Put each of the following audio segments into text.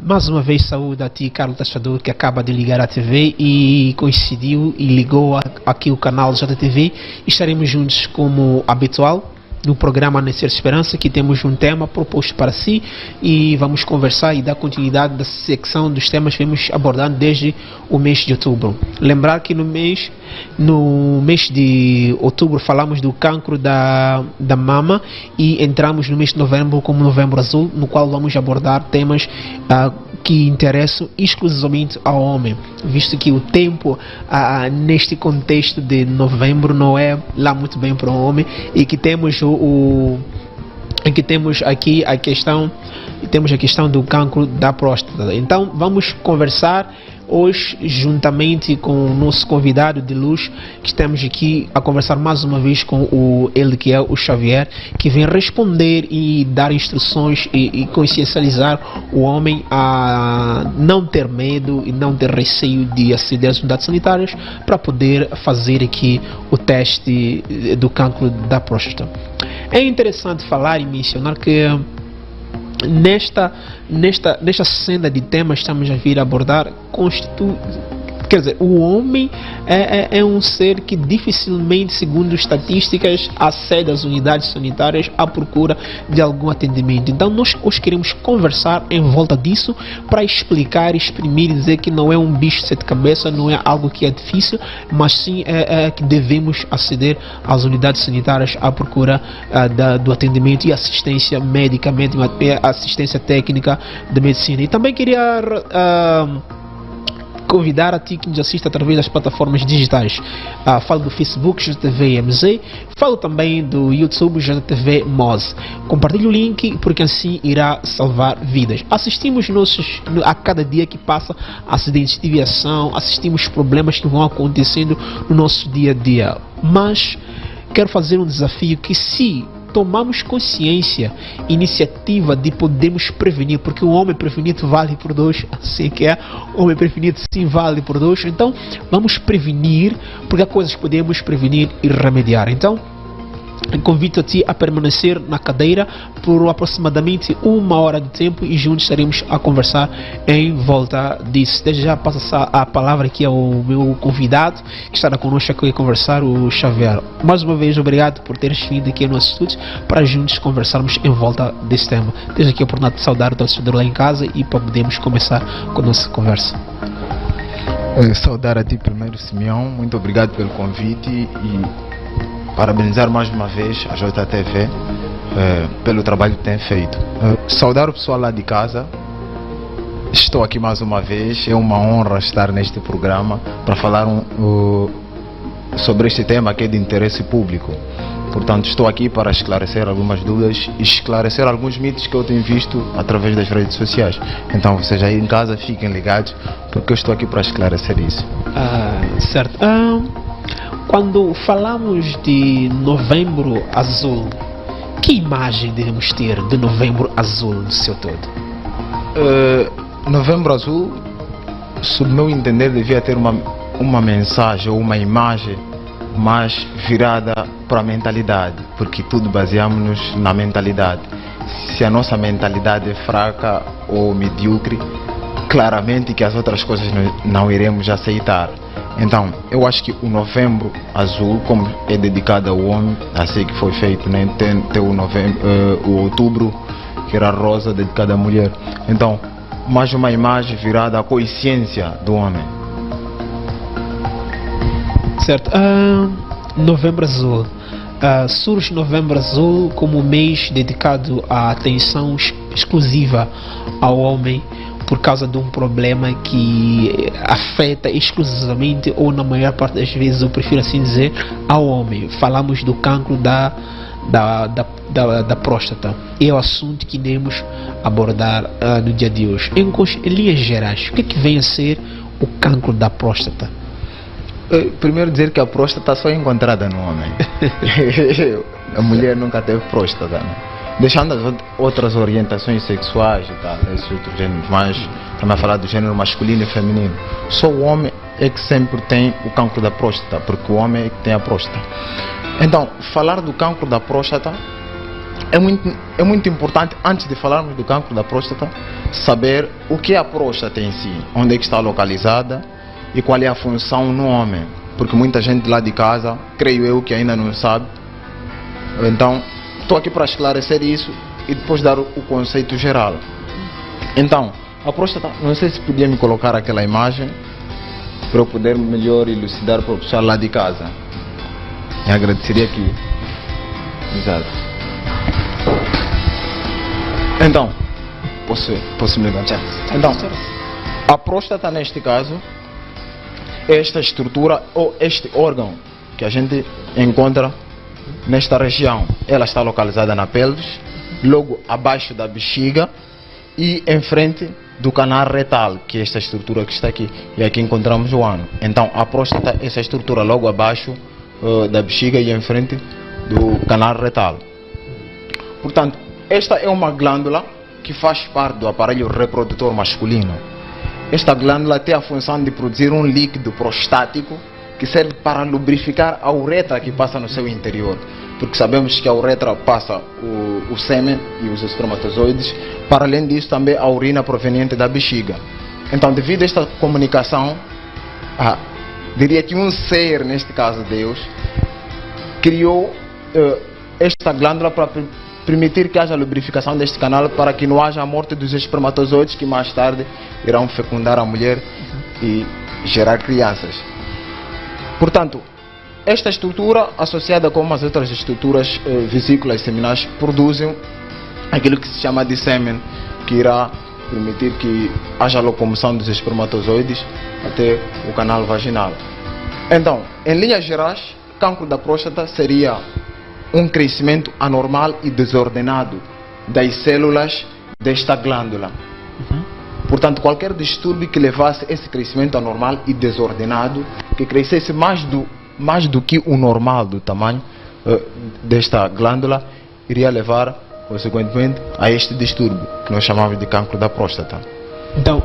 Mais uma vez saúde a ti, Carlos Taxador, que acaba de ligar a TV e coincidiu e ligou aqui o canal JTV. Estaremos juntos como habitual no programa Nascer Esperança, que temos um tema proposto para si e vamos conversar e dar continuidade da secção dos temas que vamos abordando desde o mês de outubro. Lembrar que no mês de outubro falamos do cancro da mama e entramos no mês de novembro como Novembro Azul, no qual vamos abordar temas que interessam exclusivamente ao homem, visto que o tempo neste contexto de novembro não é lá muito bem para o homem e que temos temos aqui a questão do cancro da próstata. Então vamos conversar hoje juntamente com o nosso convidado de luz, que estamos aqui a conversar mais uma vez com ele que é o Xavier, que vem responder e dar instruções e consciencializar o homem a não ter medo e não ter receio de aceder às unidades sanitárias para poder fazer aqui o teste do cancro da próstata. É interessante falar e mencionar que nesta senda de temas estamos a vir abordar quer dizer, o homem é um ser que dificilmente, segundo estatísticas, acede às unidades sanitárias à procura de algum atendimento. Então nós hoje queremos conversar em volta disso para explicar, exprimir e dizer que não é um bicho de sete cabeças, não é algo que é difícil, mas sim que devemos aceder às unidades sanitárias à procura do atendimento e assistência médica, assistência técnica de medicina. E também queria convidar a ti que nos assiste através das plataformas digitais. Falo do Facebook JTV MZ, falo também do YouTube JTV Moz. Compartilhe o link porque assim irá salvar vidas. Assistimos a cada dia que passa acidentes de viação, assistimos problemas que vão acontecendo no nosso dia a dia. Mas quero fazer um desafio que, se tomamos consciência, iniciativa de podermos prevenir, porque o homem prevenido vale por dois, assim que é, o homem prevenido sim vale por dois, então vamos prevenir, porque há coisas que podemos prevenir e remediar. Então convido a ti a permanecer na cadeira por aproximadamente 1 hora de tempo e juntos estaremos a conversar em volta disso. Desde já passo a palavra aqui ao meu convidado que estará connosco aqui a conversar, o Xavier. Mais uma vez, obrigado por teres vindo aqui ao nosso estúdio para juntos conversarmos em volta desse tema. Desde aqui a oportunidade de saudar o torcedor lá em casa e para podermos começar com a nossa conversa. Saudar a ti primeiro, Simeão, muito obrigado pelo convite e parabenizar mais uma vez a JTV pelo trabalho que tem feito. Saudar o pessoal lá de casa. Estou aqui mais uma vez, é uma honra estar neste programa para falar sobre este tema que é de interesse público. Portanto, estou aqui para esclarecer algumas dúvidas e esclarecer alguns mitos que eu tenho visto através das redes sociais. Então, vocês aí em casa fiquem ligados, porque eu estou aqui para esclarecer isso. Certo. Quando falamos de Novembro Azul, que imagem devemos ter de Novembro Azul no seu todo? Novembro Azul, sob meu entender, devia ter uma mensagem ou uma imagem mais virada para a mentalidade, porque tudo baseamos-nos na mentalidade. Se a nossa mentalidade é fraca ou medíocre, claramente que as outras coisas não iremos aceitar. Então, eu acho que o Novembro Azul, como é dedicado ao homem, assim que foi feito, né? Tem o Outubro, que era rosa, dedicado à mulher. Então, mais uma imagem virada à consciência do homem. Certo. Novembro Azul. Surge Novembro Azul como um mês dedicado à atenção exclusiva ao homem, por causa de um problema que afeta exclusivamente, ou na maior parte das vezes, eu prefiro assim dizer, ao homem. Falamos do cancro da próstata. É o assunto que iremos abordar no dia de hoje. Em linhas gerais, o que vem a ser o cancro da próstata? Primeiro dizer que a próstata só é encontrada no homem. A mulher nunca teve próstata, né? Deixando as outras orientações sexuais e tal, esses outros gêneros, mas também a falar do gênero masculino e feminino. Só o homem é que sempre tem o cancro da próstata, porque o homem é que tem a próstata. Então, falar do cancro da próstata é muito importante, antes de falarmos do cancro da próstata, saber o que é a próstata em si, onde é que está localizada e qual é a função no homem, porque muita gente lá de casa, creio eu, que ainda não sabe. Então, estou aqui para esclarecer isso e depois dar o conceito geral. Então, a próstata, não sei se podia me colocar aquela imagem para eu poder melhor elucidar para o pessoal lá de casa. Eu agradeceria aqui. Exato. Então, posso me levantar? Então, a próstata neste caso é esta estrutura ou este órgão que a gente encontra nesta região. Ela está localizada na pelvis, logo abaixo da bexiga e em frente do canal retal, que é esta estrutura que está aqui. E aqui encontramos o ano. Então, a próstata é essa estrutura logo abaixo da bexiga e em frente do canal retal. Portanto, esta é uma glândula que faz parte do aparelho reprodutor masculino. Esta glândula tem a função de produzir um líquido prostático que serve para lubrificar a uretra que passa no seu interior. Porque sabemos que a uretra passa o sêmen e os espermatozoides. Para além disso, também a urina proveniente da bexiga. Então, devido a esta comunicação, diria que um ser, neste caso Deus, criou esta glândula para permitir que haja lubrificação deste canal, para que não haja a morte dos espermatozoides que mais tarde irão fecundar a mulher e gerar crianças. Portanto, esta estrutura, associada com as outras estruturas vesículas seminais, produzem aquilo que se chama de sêmen, que irá permitir que haja locomoção dos espermatozoides até o canal vaginal. Então, em linhas gerais, cancro da próstata seria um crescimento anormal e desordenado das células desta glândula. Portanto, qualquer distúrbio que levasse esse crescimento anormal e desordenado, que crescesse mais do que o normal do tamanho desta glândula, iria levar, consequentemente, a este distúrbio, que nós chamamos de cancro da próstata. Então,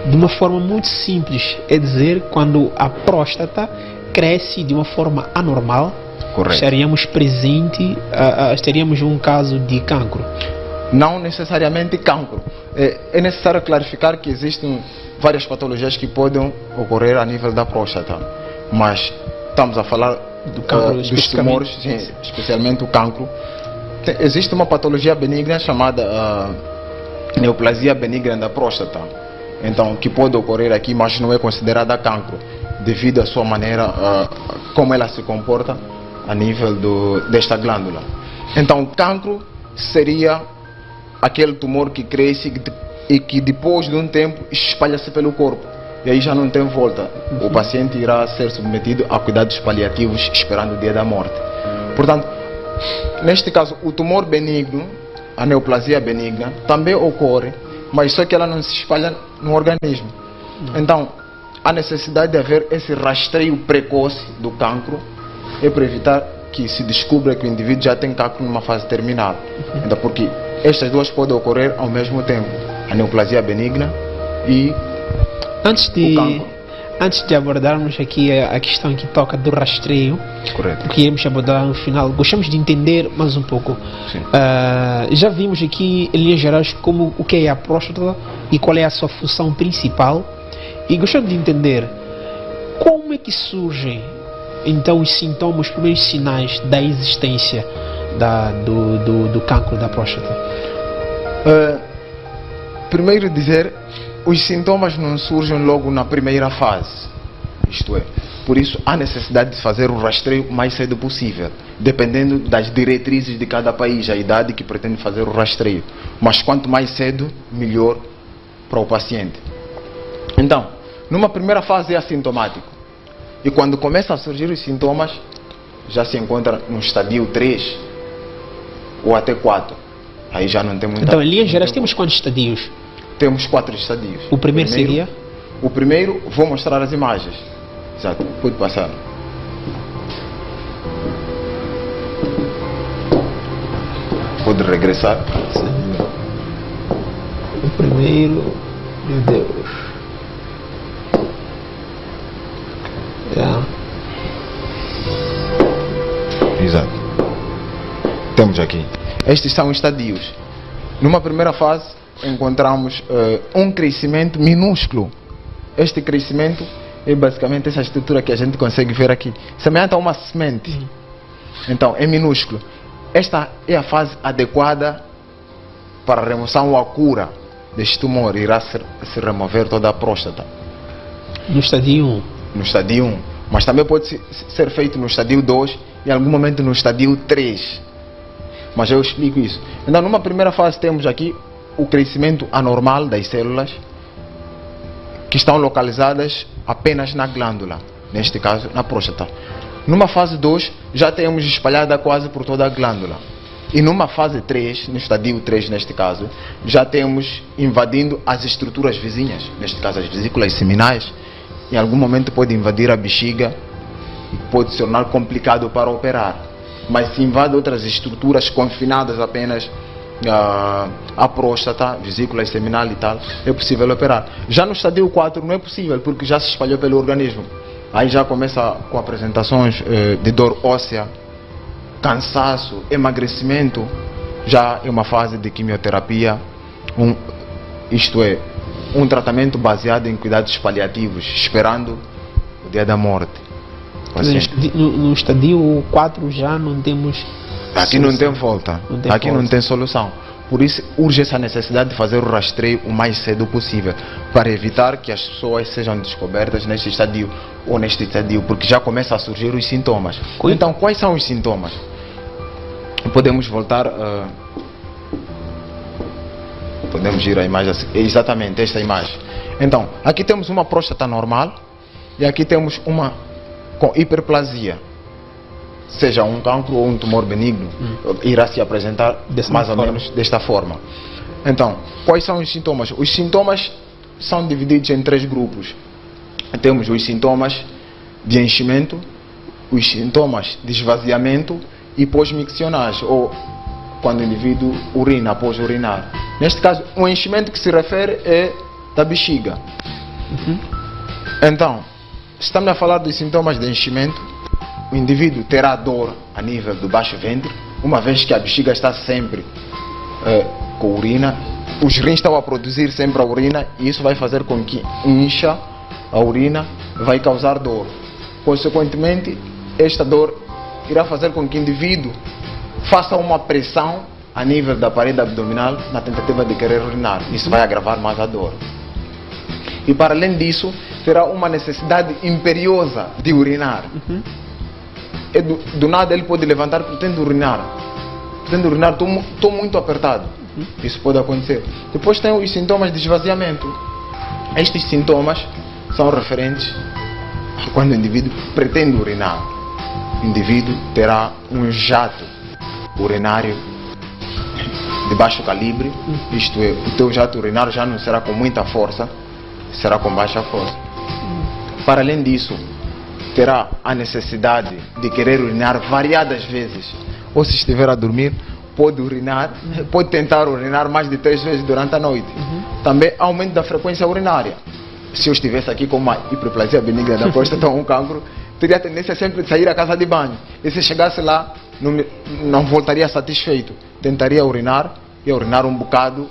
de uma forma muito simples, é dizer, quando a próstata cresce de uma forma anormal, correto, teríamos um caso de cancro. Não necessariamente cancro. É necessário clarificar que existem várias patologias que podem ocorrer a nível da próstata, mas estamos a falar do cancro, dos tumores, sim, especialmente o cancro. Existe uma patologia benigna chamada neoplasia benigna da próstata, então, que pode ocorrer aqui, mas não é considerada cancro, devido à sua maneira, como ela se comporta a nível desta glândula. Então, cancro seria aquele tumor que cresce e que depois de um tempo espalha-se pelo corpo, e aí já não tem volta. O paciente irá ser submetido a cuidados paliativos esperando o dia da morte. Portanto, neste caso, o tumor benigno, a neoplasia benigna, também ocorre, mas só que ela não se espalha no organismo. Então, a necessidade de haver esse rastreio precoce do cancro é para evitar que se descubra que o indivíduo já tem cancro numa fase terminal. Então, porque estas duas podem ocorrer ao mesmo tempo, a neoplasia benigna e o cancro. Antes de abordarmos aqui a questão que toca do rastreio, correto, que iremos abordar no final, gostamos de entender mais um pouco. Já vimos aqui em linhas gerais o que é a próstata e qual é a sua função principal, e gostamos de entender como é que surgem então os sintomas, os primeiros sinais da existência do cancro da próstata. Primeiro dizer, os sintomas não surgem logo na primeira fase, isto é, por isso há necessidade de fazer o rastreio o mais cedo possível, dependendo das diretrizes de cada país, a idade que pretende fazer o rastreio, mas quanto mais cedo, melhor para o paciente. Então, numa primeira fase é assintomático, e quando começa a surgir os sintomas, já se encontra no estadio 3 ou até 4, aí já não tem muita... Então, em linhas gerais, temos quantos estadios? Temos 4 estadios. O primeiro seria? O primeiro, vou mostrar as imagens. Exato, pode passar. Pode regressar. Sim. O primeiro, meu Deus. Exato. Temos aqui. Estes são estadios. Numa primeira fase, encontramos um crescimento minúsculo. Este crescimento é basicamente essa estrutura que a gente consegue ver aqui, semelhante a uma semente. Então, é minúsculo. Esta é a fase adequada para a remoção ou a cura deste tumor. Irá se remover toda a próstata. No estadio 1? No estadio 1. Mas também pode ser feito no estadio 2 e em algum momento no estadio 3. Mas eu explico isso. Então, numa primeira fase, temos aqui o crescimento anormal das células que estão localizadas apenas na glândula, neste caso na próstata. Numa fase 2, já temos espalhada quase por toda a glândula. E numa fase 3, no estadio 3 neste caso, já temos invadindo as estruturas vizinhas, neste caso as vesículas seminais. Em algum momento pode invadir a bexiga e pode se tornar complicado para operar. Mas se invade outras estruturas confinadas apenas a próstata, vesícula seminal e tal, é possível operar. Já no estadio 4 não é possível, porque já se espalhou pelo organismo. Aí já começa com apresentações de dor óssea, cansaço, emagrecimento. Já é uma fase de quimioterapia, isto é, um tratamento baseado em cuidados paliativos, esperando o dia da morte. Assim. No estadio 4 já não temos... Aqui não tem volta, aqui não tem solução. Por isso urge essa necessidade de fazer o rastreio o mais cedo possível, para evitar que as pessoas sejam descobertas neste estadio ou neste estadio, porque já começam a surgir os sintomas. Então, quais são os sintomas? Podemos voltar, podemos ir à imagem, exatamente esta imagem. Então, aqui temos uma próstata normal e aqui temos uma com hiperplasia. Seja um cancro ou um tumor benigno, irá se apresentar mais ou menos desta forma. Então, quais são os sintomas? Os sintomas são divididos em 3 grupos. Temos os sintomas de enchimento, os sintomas de esvaziamento e pós-miccionais, ou quando o indivíduo urina após urinar. Neste caso, o enchimento que se refere é da bexiga. Então, estamos a falar dos sintomas de enchimento. O indivíduo terá dor a nível do baixo ventre, uma vez que a bexiga está sempre com urina. Os rins estão a produzir sempre a urina e isso vai fazer com que incha a urina, vai causar dor. Consequentemente, esta dor irá fazer com que o indivíduo faça uma pressão a nível da parede abdominal na tentativa de querer urinar. Isso vai agravar mais a dor. E para além disso, terá uma necessidade imperiosa de urinar. E do nada ele pode levantar, pretende urinar, estou muito apertado. Isso pode acontecer. Depois tem os sintomas de esvaziamento. Estes sintomas são referentes a quando o indivíduo pretende urinar. O indivíduo terá um jato urinário de baixo calibre, isto é, o teu jato urinário já não será com muita força, será com baixa força. Para além disso, terá a necessidade de querer urinar variadas vezes, ou se estiver a dormir, pode tentar urinar mais de 3 vezes durante a noite. Também aumento da frequência urinária. Se eu estivesse aqui com uma hiperplasia benigna da próstata ou um cancro, teria a tendência sempre de sair à casa de banho, e se chegasse lá não voltaria satisfeito, tentaria urinar, ia urinar um bocado,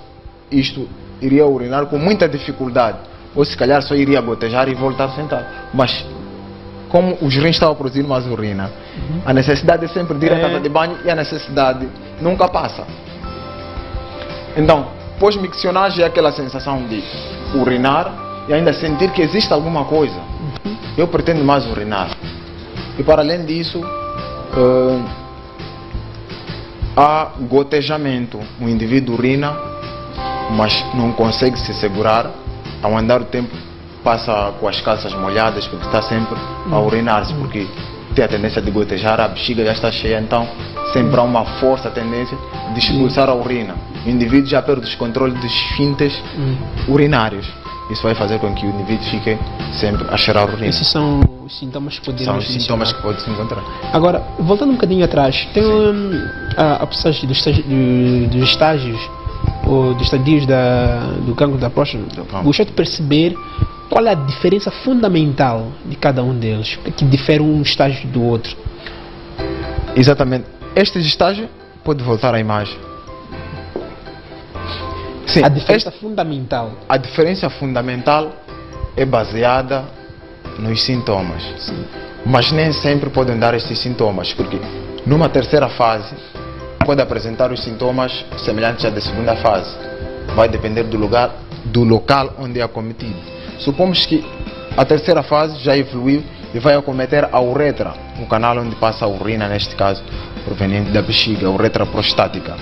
isto iria urinar com muita dificuldade, ou se calhar só iria gotejar e voltar a sentar. Mas como os rins estavam a produzir mais urina, a necessidade é sempre de ir à casa de banho e a necessidade nunca passa. Então, pós-miccionagem é aquela sensação de urinar e ainda sentir que existe alguma coisa. Eu pretendo mais urinar. E para além disso, há gotejamento. O indivíduo urina, mas não consegue se segurar. Ao andar o tempo, passa com as calças molhadas, porque está sempre a urinar-se, porque tem a tendência de gotejar, a bexiga já está cheia, então sempre há uma força, a tendência de expulsar a urina. O indivíduo já perde os controles dos esfíncteres urinários. Isso vai fazer com que o indivíduo fique sempre a cheirar urina. Esses são os sintomas que podemos São os sintomas que pode se encontrar. Agora, voltando um bocadinho atrás, tem a passagem dos estágios ou dos estadios do cancro da próstata. Gostaria de perceber qual é a diferença fundamental de cada um deles, que difere um estágio do outro. Exatamente. Estes estágios Pode voltar à imagem. Sim, A diferença fundamental. a diferença fundamental é baseada nos sintomas. Mas nem sempre podem dar esses sintomas, porque numa terceira fase pode apresentar os sintomas semelhantes à da segunda fase. Vai depender do local onde é acometido. Supomos que a terceira fase já evoluiu e vai acometer a uretra, o canal onde passa a urina, neste caso, proveniente da bexiga, a uretra prostática.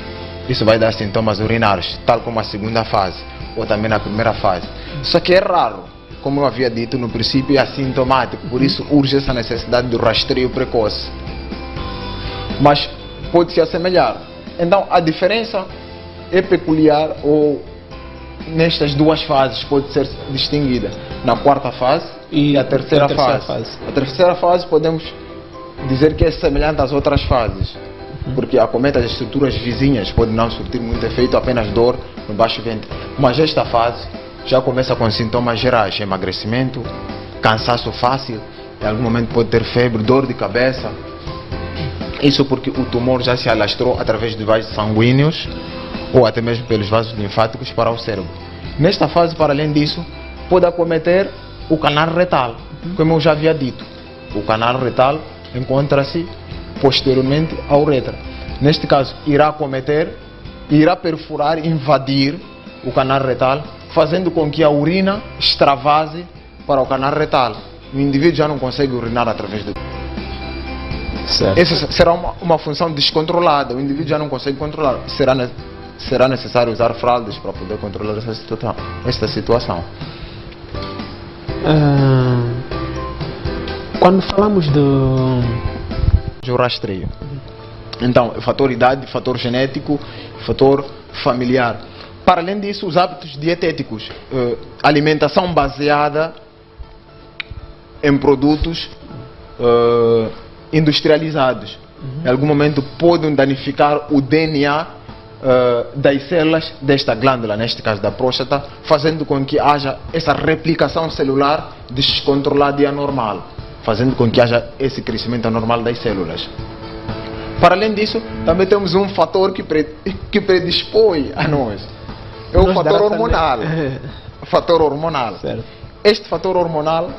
Isso vai dar sintomas urinários, tal como a segunda fase, ou também na primeira fase. Só que é raro, como eu havia dito no princípio, é assintomático, por isso urge essa necessidade do rastreio precoce. Mas pode se assemelhar. Então a diferença é peculiar, ou nestas duas fases pode ser distinguida, na quarta fase e a terceira fase. A terceira fase podemos dizer que é semelhante às outras fases, porque acomete as estruturas vizinhas, pode não surtir muito efeito, apenas dor no baixo ventre. Mas esta fase já começa com sintomas gerais: emagrecimento, cansaço fácil, em algum momento pode ter febre, dor de cabeça. Isso porque o tumor já se alastrou através de vasos sanguíneos ou até mesmo pelos vasos linfáticos para o cérebro. Nesta fase, para além disso, pode acometer o canal retal, como eu já havia dito. O canal retal encontra-se posteriormente à uretra. Neste caso, irá perfurar, invadir o canal retal, fazendo com que a urina extravase para o canal retal. O indivíduo já não consegue urinar através do... Certo. Essa será uma função descontrolada, o indivíduo já não consegue controlar. Será necessário usar fraldas para poder controlar esta situação. Quando falamos do rastreio, então, fator idade, fator genético, fator familiar. Para além disso, os hábitos dietéticos, alimentação baseada em produtos industrializados. Em algum momento podem danificar o DNA das células desta glândula, neste caso da próstata, fazendo com que haja essa replicação celular descontrolada e anormal, fazendo com que haja esse crescimento anormal das células. Para além disso, também temos um fator que predispõe a nós. É o fator hormonal. O fator hormonal. Certo. Este fator hormonal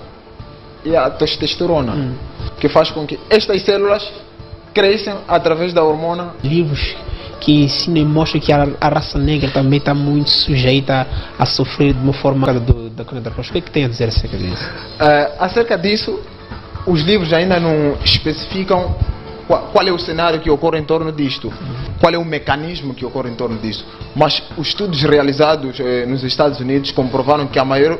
é a testosterona, que faz com que estas células cresçam através da hormona. Livros que ensinam e mostram que a raça negra também está muito sujeita a sofrer de uma forma da câncer da próstata. O que tem a dizer acerca disso? Acerca disso, os livros ainda não especificam qual é o cenário que ocorre em torno disto, qual é o mecanismo que ocorre em torno disto. Mas os estudos realizados nos Estados Unidos comprovaram que a maior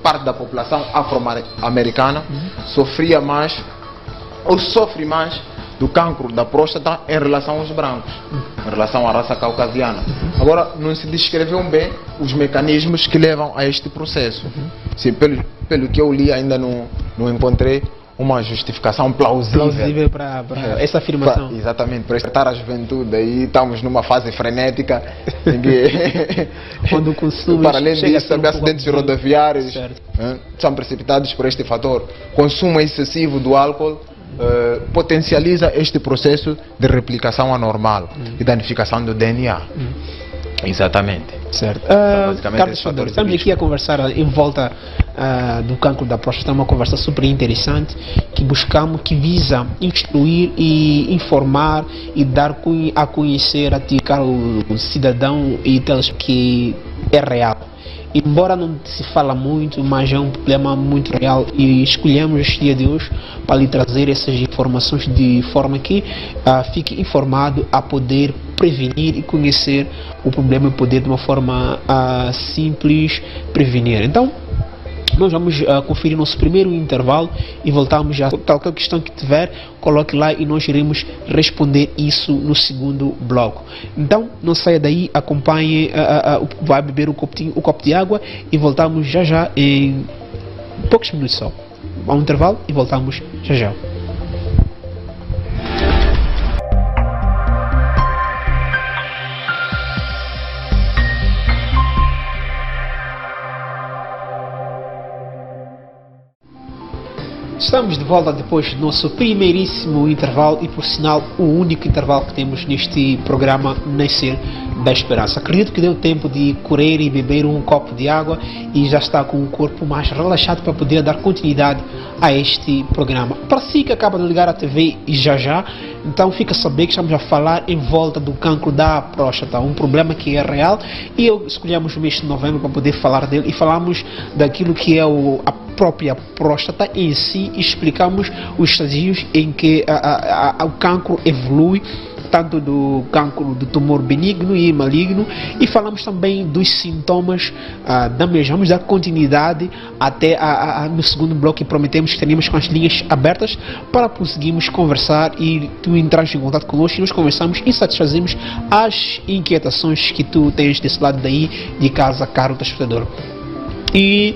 parte da população afro-americana sofria mais ou sofre mais do cancro da próstata em relação aos brancos, em relação à raça caucasiana. Agora, não se descreveu bem os mecanismos que levam a este processo. Sim, pelo que eu li, ainda não encontrei uma justificação plausível para essa afirmação. Exatamente, para estar a juventude. Aí estamos numa fase frenética em que, quando consumo, para além disso, também acidentes rodoviários são precipitados por este fator. Consumo excessivo do álcool potencializa este processo de replicação anormal e danificação do DNA. Exatamente. Certo. Basicamente, Carlos Fedor, estamos aqui a conversar em volta do cancro da próstata, uma conversa super interessante que visa instruir e informar e dar a conhecer, a ticar o cidadão e telespectador que é real. Embora não se fala muito, mas é um problema muito real e escolhemos este dia de hoje para lhe trazer essas informações de forma que fique informado a poder prevenir e conhecer o problema e poder de uma forma simples prevenir. Então, nós vamos conferir nosso primeiro intervalo e voltamos já. Qualquer questão que tiver, coloque lá e nós iremos responder isso no segundo bloco. Então, não saia daí, acompanhe, vai beber um copo de água e voltamos já em poucos minutos só. Há um intervalo e voltamos já. Estamos de volta depois do nosso primeiríssimo intervalo e, por sinal, o único intervalo que temos neste programa Nascer da Esperança. Acredito que deu tempo de correr e beber um copo de água e já está com o corpo mais relaxado para poder dar continuidade a este programa. Para si que acaba de ligar a TV e já, então fica a saber que estamos a falar em volta do cancro da próstata, um problema que é real, e escolhemos o mês de novembro para poder falar dele e falamos daquilo que é a própria próstata em si, explicamos os estágios em que o cancro evolui, tanto do cancro do tumor benigno e maligno, e falamos também dos sintomas da mesma. Vamos dar continuidade até no segundo bloco, e prometemos que teríamos com as linhas abertas para conseguirmos conversar e tu entrares em contato conosco e nós conversamos e satisfazemos as inquietações que tu tens desse lado daí de casa, caro telespectador. E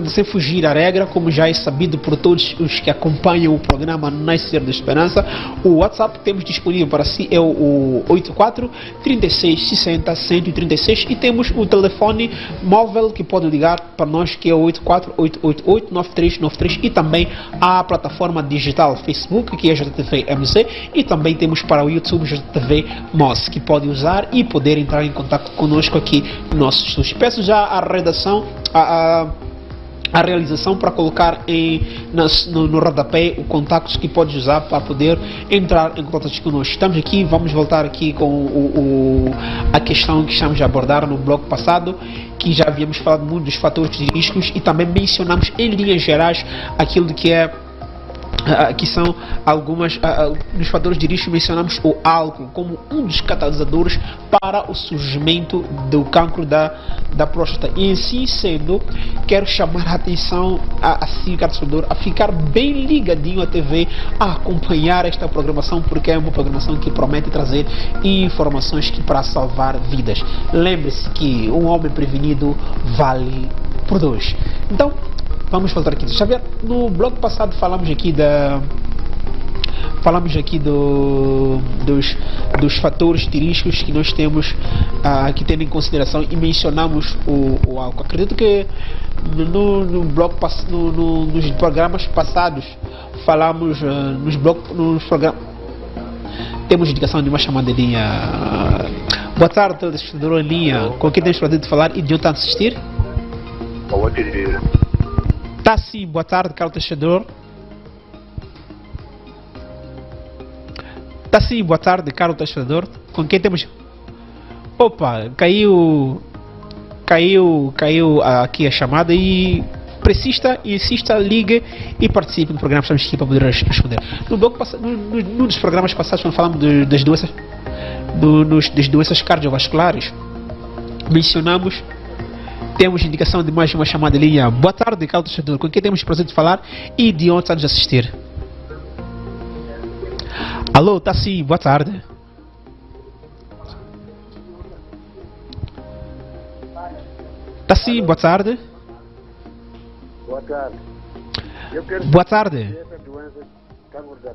sem fugir à regra, como já é sabido por todos os que acompanham o programa Nascer da Esperança, o WhatsApp que temos disponível para si é o 84 36 60 136, e temos o telefone móvel que pode ligar para nós, que é o 84 888 9393, e também a plataforma digital Facebook, que é JTV MZ, e também temos para o YouTube JTV MOS, que pode usar e poder entrar em contato conosco aqui no nosso estúdio. Peço já à redação a realização para colocar no rodapé o contacto que pode usar para poder entrar em contato conosco. Estamos aqui, vamos voltar aqui com a questão que estamos a abordar no bloco passado, que já havíamos falado muito dos fatores de riscos e também mencionamos em linhas gerais aquilo que são algumas dos fatores de risco. Mencionamos o álcool como um dos catalisadores para o surgimento do cancro da próstata. E assim sendo, quero chamar a atenção a ficar bem ligadinho à TV, a acompanhar esta programação, porque é uma programação que promete trazer informações que para salvar vidas. Lembre-se que um homem prevenido vale por dois. Então, vamos voltar aqui. Xavier, no bloco passado falamos aqui dos fatores de riscos que nós temos que ter em consideração, e mencionamos o álcool. Acredito que nos programas passados falamos nos programas. Temos indicação de uma chamada em linha. Boa tarde, telespectador em linha. Com quem temos o prazer de falar e de onde está a assistir? Tá sim, boa tarde, caro telespectador. Tá sim, boa tarde, caro telespectador. Com quem temos... Opa, caiu aqui a chamada, e insista, ligue e participe no programa. Estamos aqui para poder responder. Num dos programas passados, quando falamos das doenças cardiovasculares, mencionamos... Temos indicação de mais uma chamada em linha. Boa tarde, caro telespectador. Com quem temos o prazer de falar e de onde está nos assistir? Alô, tá sim, boa tarde. Tá sim, boa tarde. Boa tarde. Boa tarde.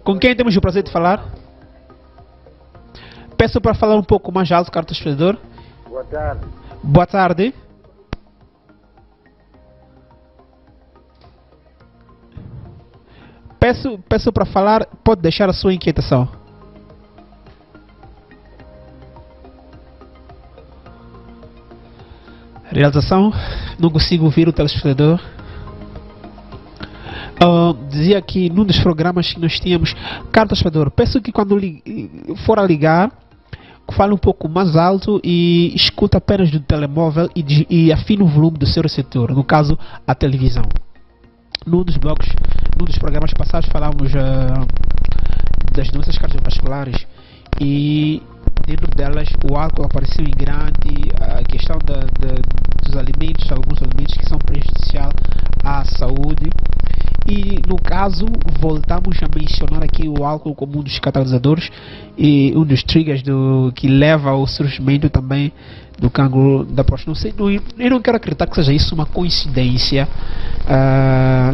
Com quem temos o prazer de falar? Peço para falar um pouco mais alto, caro telespectador. Boa tarde. Boa tarde. Peço para falar, pode deixar a sua inquietação. Realização, não consigo ouvir o telespectador. Dizia que num dos programas que nós tínhamos, caro telespectador, peço que quando for a ligar, fale um pouco mais alto e escuta apenas do telemóvel e afine o volume do seu receptor, no caso a televisão. Num dos programas passados falávamos das doenças cardiovasculares, e dentro delas o álcool apareceu em grande, a questão dos alimentos, alguns alimentos que são prejudiciais à saúde, e no caso voltamos a mencionar aqui o álcool como um dos catalisadores e um dos triggers que leva ao surgimento também do cancro da próstata. Eu não quero acreditar que seja isso uma coincidência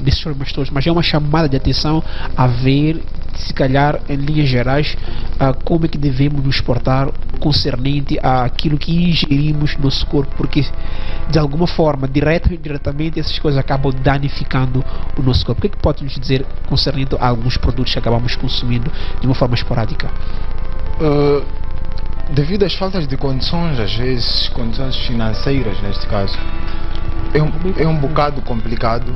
desses problemas todos, mas é uma chamada de atenção a ver se calhar, em linhas gerais, como é que devemos nos portar concernente àquilo que ingerimos no nosso corpo, porque de alguma forma, direta ou indiretamente, essas coisas acabam danificando o nosso corpo. O que é que pode nos dizer concernente a alguns produtos que acabamos consumindo de uma forma esporádica? Devido às faltas de condições, às vezes condições financeiras neste caso, é um bocado complicado.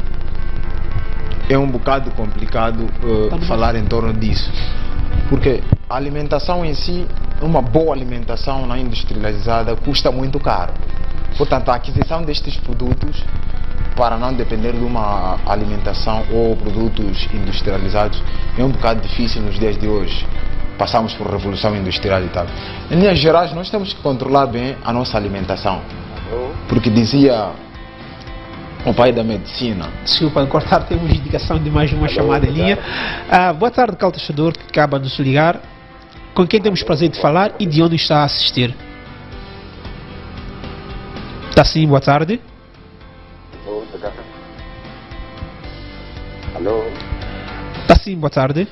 É um bocado complicado falar em torno disso, porque a alimentação em si, uma boa alimentação não industrializada, custa muito caro. Portanto, a aquisição destes produtos, para não depender de uma alimentação ou produtos industrializados, é um bocado difícil nos dias de hoje. Passamos por revolução industrial e tal. Em linhas gerais, nós temos que controlar bem a nossa alimentação, porque dizia o pai da medicina. Desculpa cortar, temos indicação de mais uma chamada em linha. Boa tarde, Caltachador, que acaba de nos ligar. Com quem temos prazer de falar e de onde está a assistir? Está sim, boa tarde. Alô? Está sim, boa tarde.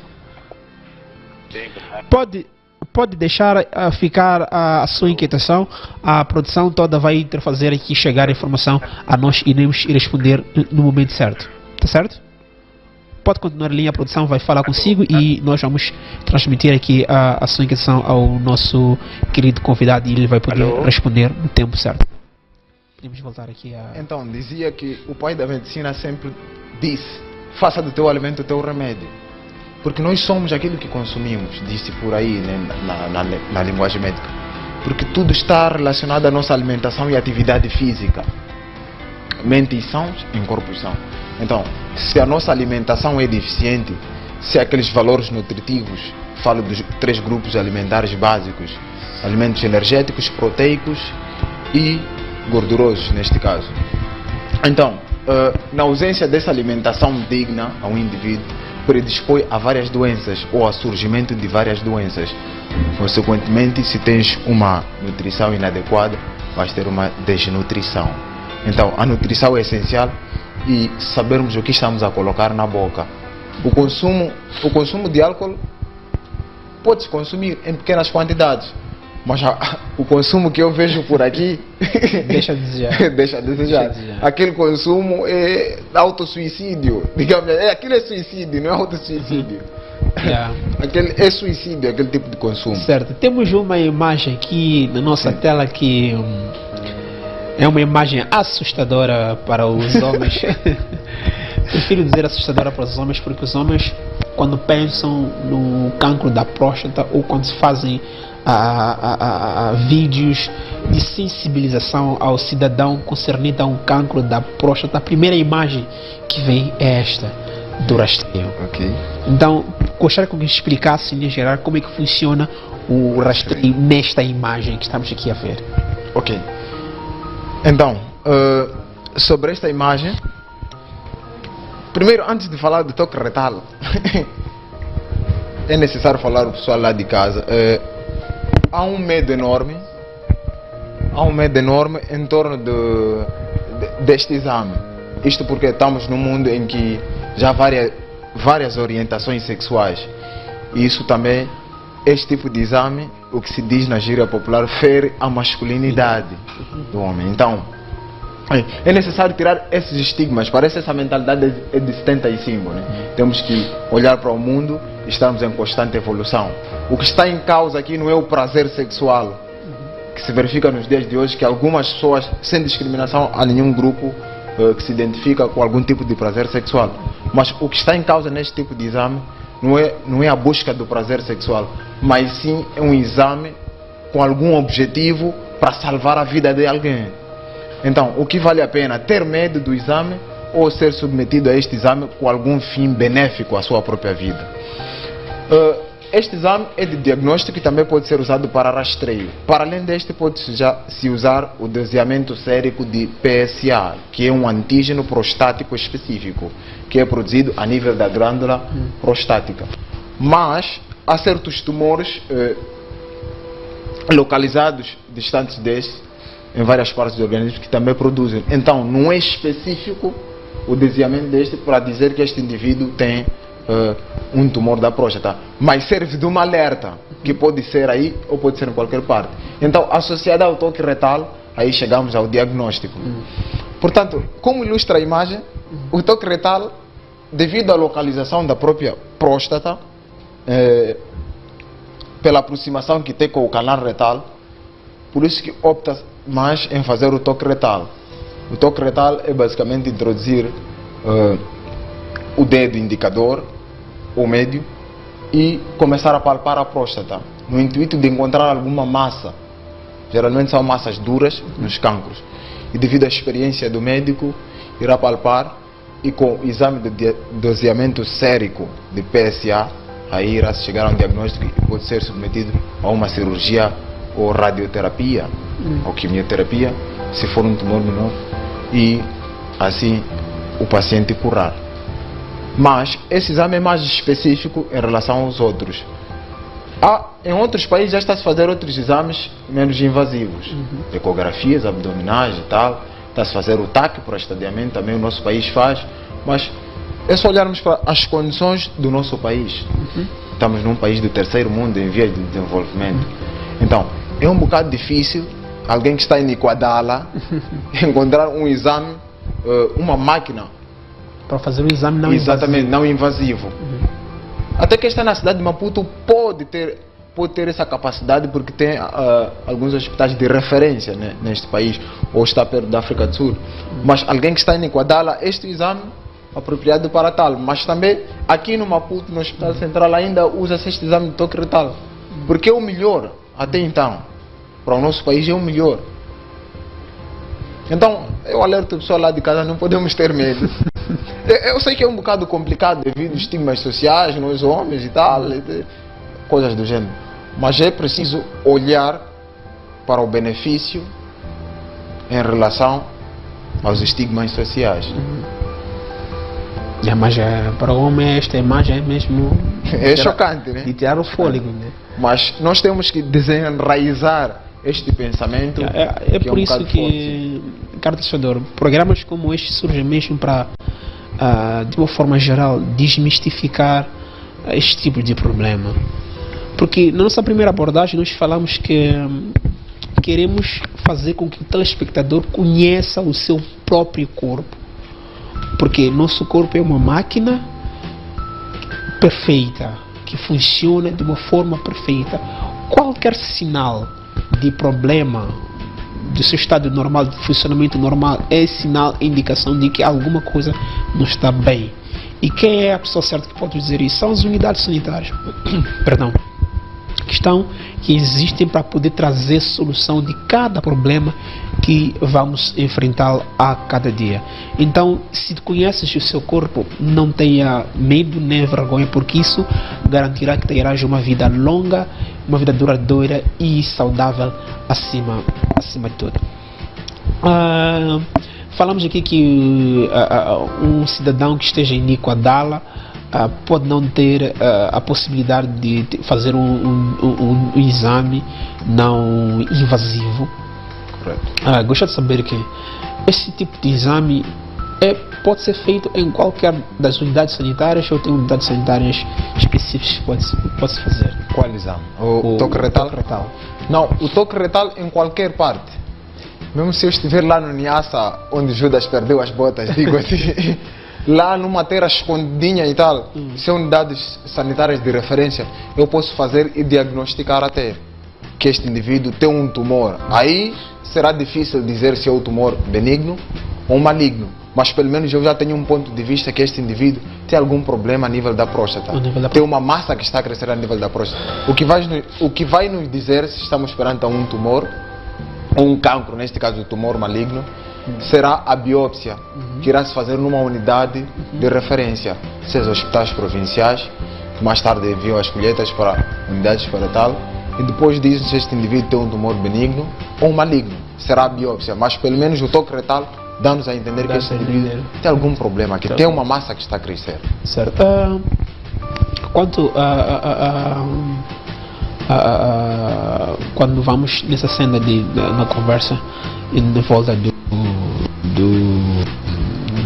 Pode deixar ficar a sua inquietação, a produção toda vai fazer aqui chegar a informação a nós e iremos responder no momento certo. Tá certo? Pode continuar a linha, a produção vai falar consigo e nós vamos transmitir aqui a sua inquietação ao nosso querido convidado e ele vai poder responder no tempo certo. Podemos voltar aqui a... Então, dizia que o pai da medicina sempre disse: faça do teu alimento o teu remédio. Porque nós somos aquilo que consumimos, disse por aí, né, na linguagem médica. Porque tudo está relacionado à nossa alimentação e atividade física. Mente e são, em corpo são. Então, se a nossa alimentação é deficiente, se aqueles valores nutritivos, falo dos 3 grupos alimentares básicos, alimentos energéticos, proteicos e gordurosos, neste caso. Então, na ausência dessa alimentação digna a um indivíduo, predispõe a várias doenças ou a surgimento de várias doenças. Consequentemente, se tens uma nutrição inadequada, vais ter uma desnutrição. Então, a nutrição é essencial e sabermos o que estamos a colocar na boca. O consumo de álcool pode-se consumir em pequenas quantidades, mas o consumo que eu vejo por aqui deixa a desejar. Deixa a desejar. Aquele consumo é autossuicídio. Digamos, aquilo é suicídio, não é autossuicídio. Aquele é suicídio, aquele tipo de consumo. Certo. Temos uma imagem aqui na nossa tela que é uma imagem assustadora para os homens. Prefiro dizer assustadora para os homens porque os homens, quando pensam no cancro da próstata ou quando se fazem vídeos de sensibilização ao cidadão concernente a um cancro da próstata, a primeira imagem que vem é esta, do rastreio. Então, gostaria que alguém explicasse em geral como é que funciona o rastreio nesta imagem que estamos aqui a ver. Ok. Então, sobre esta imagem, primeiro, antes de falar do toque retal, é necessário falar ao pessoal lá de casa. Há um medo enorme em torno deste exame. Isto porque estamos num mundo em que já há várias orientações sexuais. E isso também, este tipo de exame, o que se diz na gíria popular, fere a masculinidade do homem. Então, é necessário tirar esses estigmas. Parece que essa mentalidade é de 75, né? Temos que olhar para o mundo e estamos em constante evolução. O que está em causa aqui não é o prazer sexual, que se verifica nos dias de hoje, que algumas pessoas, sem discriminação a nenhum grupo, que se identifica com algum tipo de prazer sexual. Mas o que está em causa neste tipo de exame não é a busca do prazer sexual, mas sim é um exame com algum objetivo para salvar a vida de alguém. Então, o que vale a pena? Ter medo do exame ou ser submetido a este exame com algum fim benéfico à sua própria vida? Este exame é de diagnóstico e também pode ser usado para rastreio. Para além deste, pode-se já se usar o doseamento sérico de PSA, que é um antígeno prostático específico, que é produzido a nível da glândula prostática. Mas há certos tumores localizados distantes deste, em várias partes do organismo, que também produzem. Então, não é específico o doseamento deste para dizer que este indivíduo tem um tumor da próstata, mas serve de um alerta, que pode ser aí ou pode ser em qualquer parte. Então, associado ao toque retal, aí chegamos ao diagnóstico. Portanto, como ilustra a imagem, o toque retal, devido à localização da própria próstata, pela aproximação que tem com o canal retal, por isso que opta mais em fazer o toque retal. O toque retal é basicamente introduzir o dedo indicador, ou médio, e começar a palpar a próstata, no intuito de encontrar alguma massa. Geralmente são massas duras nos cancros. E devido à experiência do médico, irá palpar e com o exame de doseamento sérico de PSA, aí irá se chegar a um diagnóstico e pode ser submetido a uma cirurgia ou radioterapia ou quimioterapia, se for um tumor menor, e assim o paciente curar. Mas esse exame é mais específico em relação aos outros. Em outros países já está a se fazer outros exames menos invasivos, ecografias abdominais e tal, está a se fazer o TAC para estadiamento, também o nosso país faz, mas é só olharmos para as condições do nosso país. Estamos num país do terceiro mundo em vias de desenvolvimento. Então, é um bocado difícil alguém que está em Iguadala encontrar um exame, uma máquina para fazer um exame não exatamente invasivo. Não invasivo. Até que está na cidade de Maputo pode ter essa capacidade, porque tem alguns hospitais de referência, né, neste país, ou está perto da África do Sul. Mas alguém que está em Iguadala, este exame apropriado para tal. Mas também aqui no Maputo, no Hospital Central, ainda usa-se este exame de toque retal, porque é o melhor até então. Para o nosso país é o melhor. Então, eu alerto o pessoal lá de casa, não podemos ter medo. Eu sei que é um bocado complicado devido aos estigmas sociais, nós homens e tal, coisas do gênero. Mas é preciso olhar para o benefício em relação aos estigmas sociais. Mas para o homem esta imagem é mesmo... É chocante, né? De tirar o fôlego, né? Mas nós temos que desenraizar este pensamento. É por isso que, Carlos Fedor, programas como este surgem mesmo para, de uma forma geral, desmistificar este tipo de problema. Porque na nossa primeira abordagem nós falamos que queremos fazer com que o telespectador conheça o seu próprio corpo. Porque nosso corpo é uma máquina perfeita, que funciona de uma forma perfeita. Qualquer sinal de problema do seu estado normal, de funcionamento normal, é sinal, indicação de que alguma coisa não está bem. E quem é a pessoa certa que pode dizer isso? São as unidades sanitárias. Perdão. Que existem para poder trazer solução de cada problema que vamos enfrentar a cada dia. Então, se conheces o seu corpo, não tenha medo nem vergonha, porque isso garantirá que terás uma vida longa, uma vida duradoura e saudável acima de tudo. Falamos aqui que um cidadão que esteja em Iguadala pode não ter a possibilidade de fazer um exame não invasivo. Correto. Gostaria de saber que esse tipo de exame pode ser feito em qualquer das unidades sanitárias, ou tem unidades sanitárias específicas que pode-se fazer? Qual exame? O toque retal? Não, o toque retal em qualquer parte. Mesmo se eu estiver lá no Niassa, onde Judas perdeu as botas, digo assim, lá numa terra escondidinha e tal, se são unidades sanitárias de referência, eu posso fazer e diagnosticar até que este indivíduo tem um tumor. Aí será difícil dizer se é um tumor benigno ou maligno, mas pelo menos eu já tenho um ponto de vista que este indivíduo tem algum problema a nível da próstata. Tem uma massa que está a crescer a nível da próstata. O que vai nos dizer se estamos perante um tumor ou um cancro, neste caso o tumor maligno, será a biópsia, que irá se fazer numa unidade de referência, seja hospitais provinciais, que mais tarde enviam as colheitas para unidades para tal, e depois disso, se este indivíduo tem um tumor benigno ou maligno, será a biópsia, mas pelo menos o toque retal dá-nos a entender que este indivíduo tem algum problema, que tem uma massa que está a crescer. Certo. Quanto quando vamos nessa cena na conversa em volta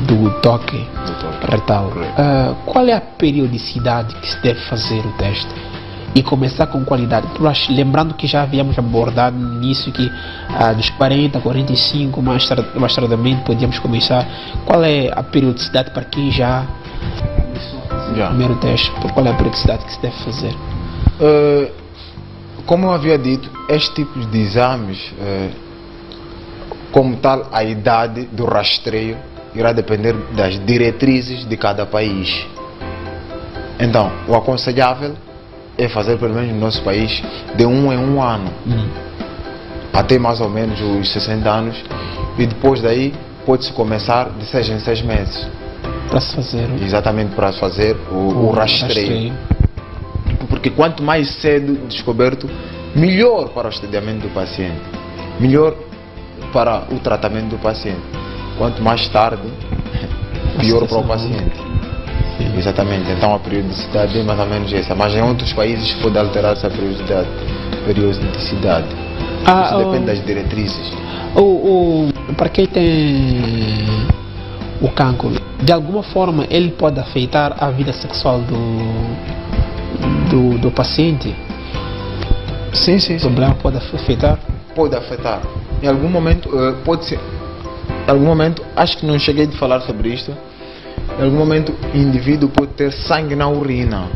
do do toque retal. Qual é a periodicidade que se deve fazer o teste? E começar com qualidade. Lembrando que já havíamos abordado no início que dos 40 a 45, mais tardamente podíamos começar. Qual é a periodicidade para quem já começou a fazer o primeiro teste? Qual é a periodicidade que se deve fazer? Como eu havia dito, este tipo de exames, como tal, a idade do rastreio irá depender das diretrizes de cada país. Então, o aconselhável é fazer, pelo menos no nosso país, de 1 em 1 ano, até mais ou menos os 60 anos, e depois daí pode-se começar de 6 em 6 meses. Para se fazer. Exatamente, para se fazer o rastreio. Porque quanto mais cedo descoberto, melhor para o estadiamento do paciente, melhor para o tratamento do paciente. Quanto mais tarde, pior para o paciente. Exatamente, então a periodicidade é mais ou menos essa, mas em outros países pode alterar essa periodicidade. Isso depende das diretrizes. Para quem tem o cancro, de alguma forma ele pode afetar a vida sexual do paciente? Sim. O problema pode afetar? Pode afetar. Em algum momento, pode ser. Em algum momento, acho que não cheguei a falar sobre isto. Em algum momento, o indivíduo pode ter sangue na urina.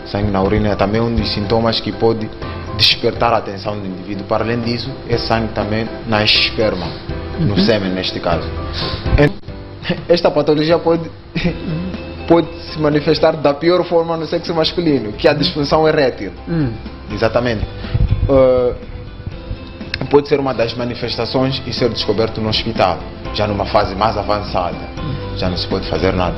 Sangue na urina é também um dos sintomas que pode despertar a atenção do indivíduo. Para além disso, é sangue também na esperma, no sêmen neste caso. Esta patologia pode se manifestar da pior forma no sexo masculino, que é a disfunção erétil. Exatamente. Pode ser uma das manifestações e ser descoberto no hospital, já numa fase mais avançada, já não se pode fazer nada.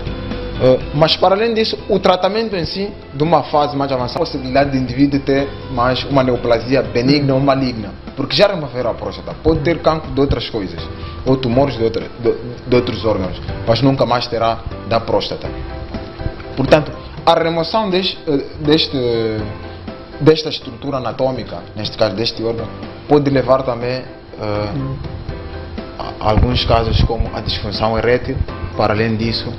Mas para além disso, o tratamento em si, de uma fase mais avançada, a possibilidade do indivíduo ter mais uma neoplasia benigna ou maligna, porque já remover a próstata, pode ter cancro de outras coisas, ou tumores de outros órgãos, mas nunca mais terá da próstata. Portanto, a remoção desta estrutura anatômica, neste caso deste órgão, pode levar também a alguns casos como a disfunção erétil. Para além disso,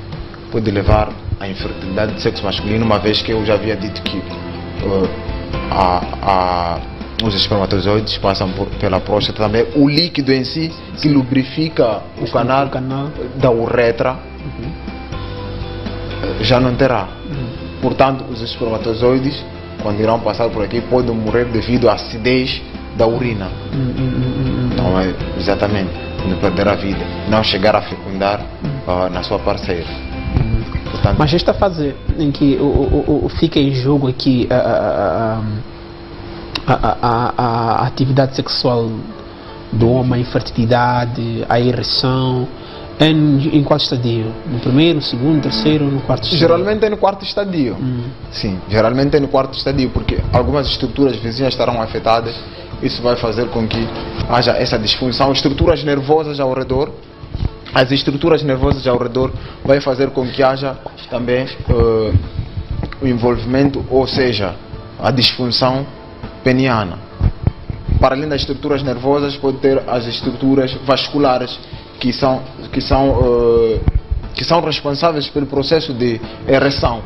pode levar à infertilidade do sexo masculino, uma vez que eu já havia dito que os espermatozoides passam pela próstata também. O líquido em si, que lubrifica o canal da uretra, já não terá. Portanto, os espermatozoides, quando irão passar por aqui, podem morrer devido à acidez da urina. Então, exatamente, quando perder a vida, não chegar a fecundar na sua parceira. Portanto, mas esta fase em que fica em jogo aqui a atividade sexual do homem, a infertilidade, a ereção, em qual estadio? No primeiro, segundo, terceiro, no quarto estadio? Geralmente é no quarto estadio. Sim, geralmente é no quarto estadio, porque algumas estruturas vizinhas estarão afetadas. Isso vai fazer com que haja essa disfunção. Estruturas nervosas ao redor, as estruturas nervosas ao redor vai fazer com que haja também o envolvimento, ou seja, a disfunção peniana. Para além das estruturas nervosas, pode ter as estruturas vasculares, que são responsáveis pelo processo de ereção.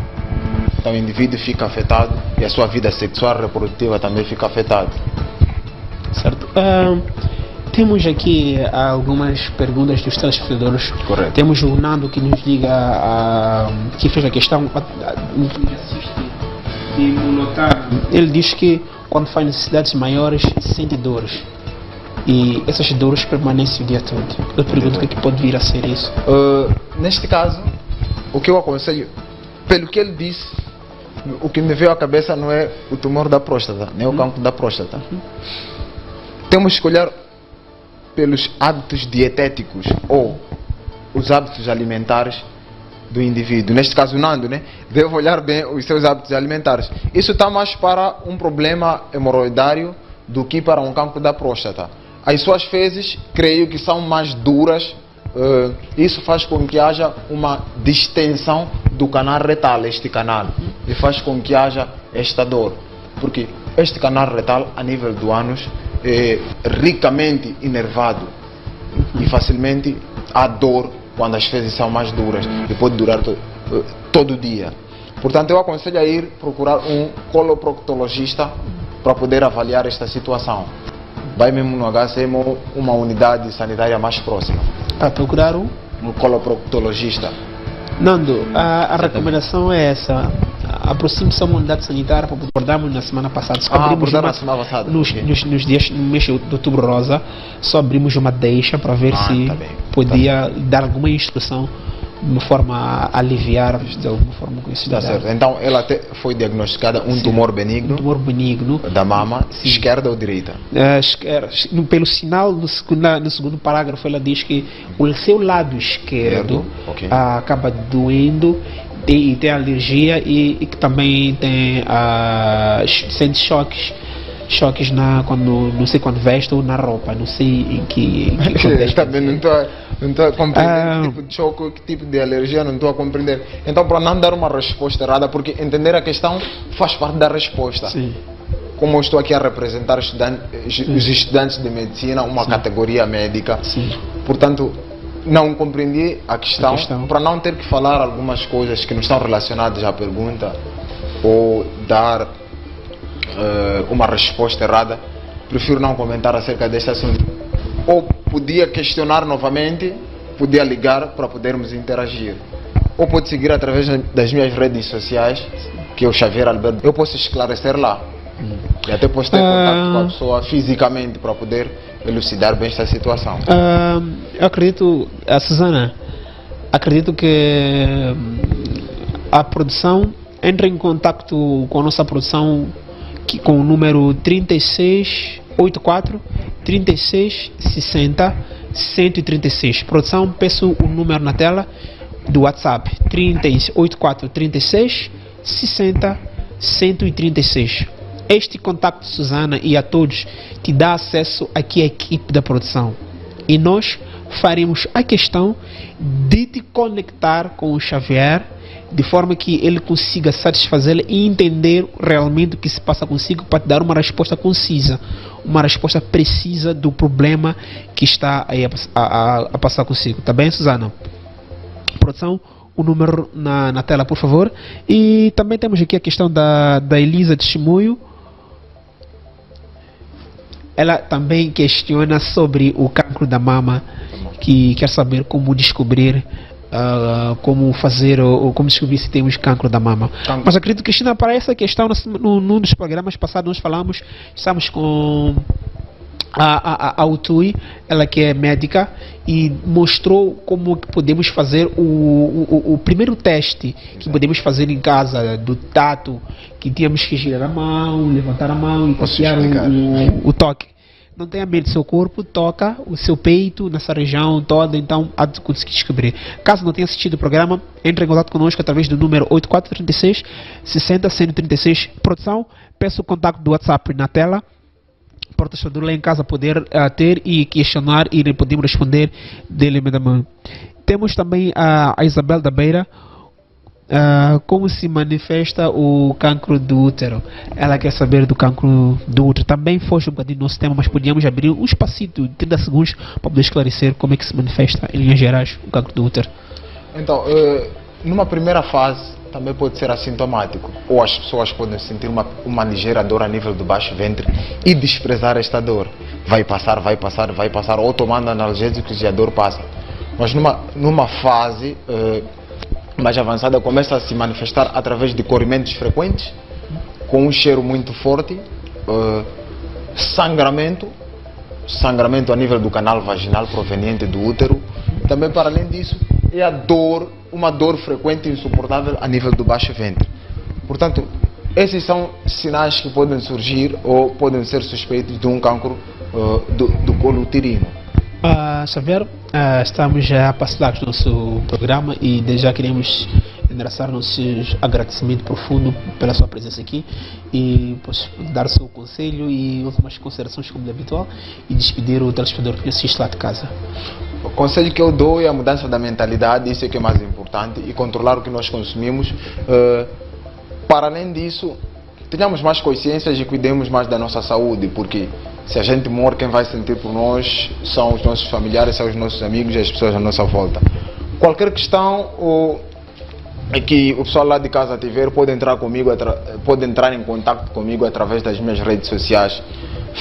Então o indivíduo fica afetado e a sua vida sexual reprodutiva também fica afetada. Certo. Temos aqui algumas perguntas dos telespectadores. Correto. Temos o Nando que nos liga, que fez a questão, ele diz que quando faz necessidades maiores sente dores e essas dores permanecem o dia todo. Eu pergunto o que é que pode vir a ser isso. Neste caso, o que eu aconselho, pelo que ele disse, o que me veio à cabeça não é o tumor da próstata, nem o cancro da próstata. Temos que olhar pelos hábitos dietéticos ou os hábitos alimentares do indivíduo. Neste caso, o Nando, deve olhar bem os seus hábitos alimentares. Isso está mais para um problema hemorroidário do que para um cancro da próstata. As suas fezes, creio que são mais duras. Isso faz com que haja uma distensão do canal retal, este canal, e faz com que haja esta dor. Porque este canal retal, a nível do ânus, é ricamente inervado e facilmente há dor quando as fezes são mais duras e pode durar todo o dia. Portanto, eu aconselho a ir procurar um coloproctologista para poder avaliar esta situação. Vai mesmo no HCM ou uma unidade sanitária mais próxima. Para procurar um coloproctologista. Nando, a recomendação é essa. Aproxime-se a uma unidade sanitária, para abordamos na semana passada. Na semana passada. Nos dias, no mês de outubro rosa, só abrimos uma deixa para ver se podia dar alguma instrução de uma forma a aliviar, de alguma forma com isso. Tá certo. Então ela foi diagnosticada tumor benigno. Um tumor benigno. Da mama, esquerda ou direita? Pelo sinal, no segundo parágrafo, ela diz que o seu lado esquerdo acaba doendo e tem alergia e que também tem sente choques quando, não sei, quando veste ou na roupa, não sei em que contexto. Também não estou a compreender que tipo de choque, que tipo de alergia, não estou a compreender. Então, para não dar uma resposta errada, porque entender a questão faz parte da resposta. Sim. Como eu estou aqui a representar os estudantes de medicina, uma categoria médica, portanto, não compreendi a questão, para não ter que falar algumas coisas que não estão relacionadas à pergunta ou dar uma resposta errada, prefiro não comentar acerca deste assunto. Ou podia questionar novamente, podia ligar para podermos interagir. Ou pode seguir através das minhas redes sociais, que é o Xavier Alberto. Eu posso esclarecer lá. E até posso ter contato com a pessoa fisicamente para poder elucidar bem esta situação. Eu acredito, Susana, acredito que a produção entra em contato com a nossa produção com o número 3684 3660 136. Produção, peço o número na tela do WhatsApp: 384 36 60 136. Este contacto, Susana, e a todos, te dá acesso aqui à equipe da produção. E nós faremos a questão de te conectar com o Xavier, de forma que ele consiga satisfazê-lo e entender realmente o que se passa consigo, para te dar uma resposta concisa, uma resposta precisa do problema que está aí a passar consigo. Tá bem, Susana? Produção, o número na tela, por favor. E também temos aqui a questão da Elisa de Chimoio. Ela também questiona sobre o cancro da mama, que quer saber como descobrir, como fazer ou como descobrir se temos cancro da mama. Mas acredito que, Cristina, para essa questão, num dos programas passados nós falamos, estamos com a Utui, ela que é médica, e mostrou como podemos fazer o primeiro teste que podemos fazer em casa, do tato, que tínhamos que girar a mão, levantar a mão e copiar o toque. Não tenha medo do seu corpo, toca o seu peito, nessa região toda, então há de conseguir descobrir. Caso não tenha assistido o programa, entre em contato conosco através do número 8436 60 136. Produção, peço o contato do WhatsApp na tela, para o testador lá em casa poder ter e questionar, e podemos responder dele mesmo. Temos também a Isabel da Beira. Como se manifesta o cancro do útero? Ela quer saber do cancro do útero. Também foge um bocadinho do nosso tema, mas podíamos abrir um espacito de 30 segundos para poder esclarecer como é que se manifesta em linhas gerais o cancro do útero. Então, numa primeira fase também pode ser assintomático, ou as pessoas podem sentir uma ligeira dor a nível do baixo ventre e desprezar esta dor. Vai passar, ou tomando analgésicos e a dor passa. Mas numa fase mais avançada, começa a se manifestar através de corrimentos frequentes, com um cheiro muito forte, sangramento a nível do canal vaginal proveniente do útero. Também, para além disso, é uma dor frequente e insuportável a nível do baixo ventre. Portanto, esses são sinais que podem surgir ou podem ser suspeitos de um cancro do colo uterino. Xavier, estamos já a passar do nosso programa e desde já queremos endereçar nosso agradecimento profundo pela sua presença aqui e dar o seu conselho e últimas considerações, como é habitual, e despedir o telespectador que assiste lá de casa. O conselho que eu dou é a mudança da mentalidade, isso é que é mais importante, e controlar o que nós consumimos. Para além disso, tenhamos mais consciências e cuidemos mais da nossa saúde, porque se a gente morre, quem vai sentir por nós são os nossos familiares, são os nossos amigos e as pessoas à nossa volta. Qualquer questão que o pessoal lá de casa tiver, pode entrar comigo, pode entrar em contato comigo através das minhas redes sociais,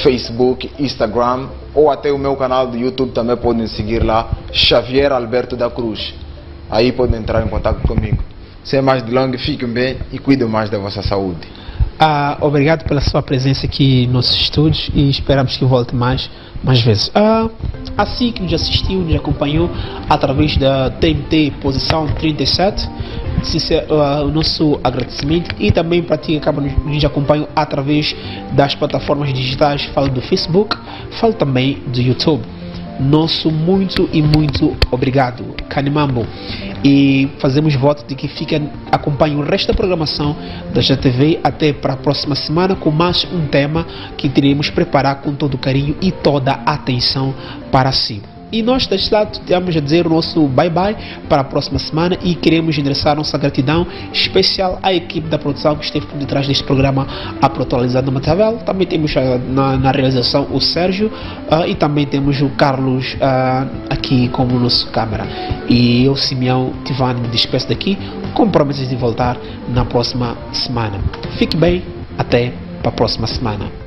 Facebook, Instagram, ou até o meu canal do YouTube também podem seguir lá, Xavier Alberto da Cruz. Aí podem entrar em contato comigo. Sem mais delongas, fiquem bem e cuidem mais da vossa saúde. Obrigado pela sua presença aqui nos estúdios e esperamos que volte mais vezes. Assim que nos assistiu, nos acompanhou através da TNT Posição 37, o nosso agradecimento, e também para ti que acaba nos acompanhando através das plataformas digitais, falo do Facebook, falo também do YouTube. Nosso muito e muito obrigado, Kanimambo, e fazemos voto de que acompanhem o resto da programação da JTV até para a próxima semana com mais um tema que teremos preparar com todo o carinho e toda a atenção para si. E nós deste lado temos a dizer o nosso bye bye para a próxima semana e queremos endereçar nossa gratidão especial à equipe da produção que esteve por detrás deste programa a Atualizado Matavel. Também temos na realização o Sérgio e também temos o Carlos aqui como nosso câmera. E eu, Simeão Tivano, me despeço daqui com promessas de voltar na próxima semana. Fique bem, até para a próxima semana.